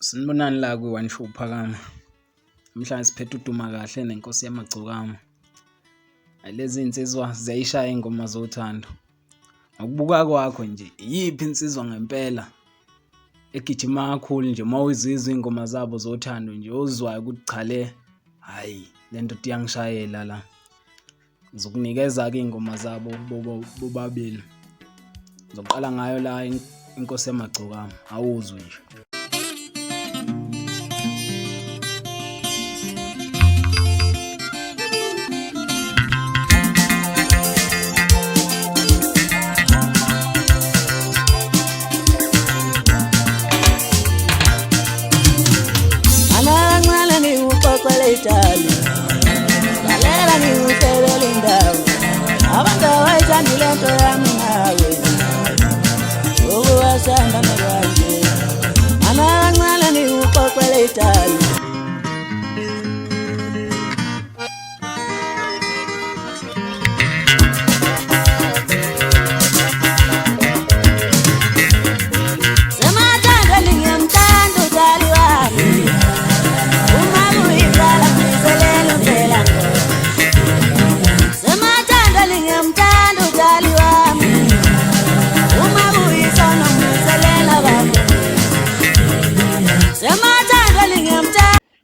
Sanibonani la ku-One Show Phakama. Namhlanje siphethe uDuma Kahle nenkosi yamagcokama. Lezi insizwa ziyayishaya ingoma zothando. Ngokubuka kwakho nje, yiphi insizwa ngempela egijima kakhulu nje mawuzizwa ingoma zabo zothando nje ozwayo ukuthi cha le hayi lento iyangishayela la. Ngizokunikeza ke ingoma zabo bobabili. Ngizoqala ngayo la inkosi yamagcokama. Awuzwe nje. Lalela ngiwuhlebele indawo abantu awayithandile into yami nawe ukuwasanda nakanje kancane ngiwuxoxele idali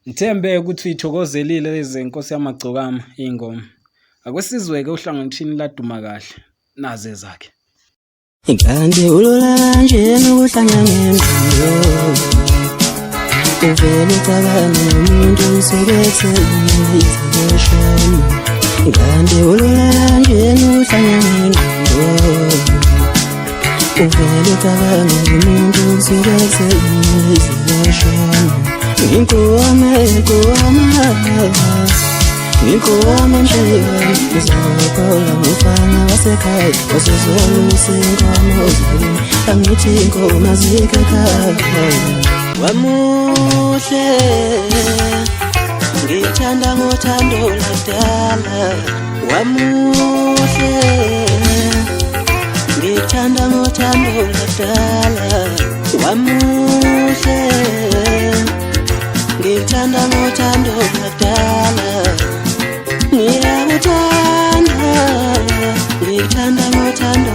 Ngithembe ukuthi uyithokozelile lezi nkosi yamagcokama ingoma. Akwesizwe ke uhlangothini laDuma Kahle naze ezakhe. Ingane ulula kanje nokuhlangana ngempilo. Uvele cabanga umuntu usekethe izishoni. Ingane ulula kanje nokuhlangana ngempilo. Uvele cabanga umuntu usekethe izishoni. Ngikuama nje ngizokhola ngifana wasekhaya osizolo singoma ozini angithi ingoma zikekhaya wamuhle ngithanda ngothando lakudala wamuhle ngithanda ngothando lakudala wamuhle ngithanda ngothando lakudala ngiyakuthanda ngithanda ngothando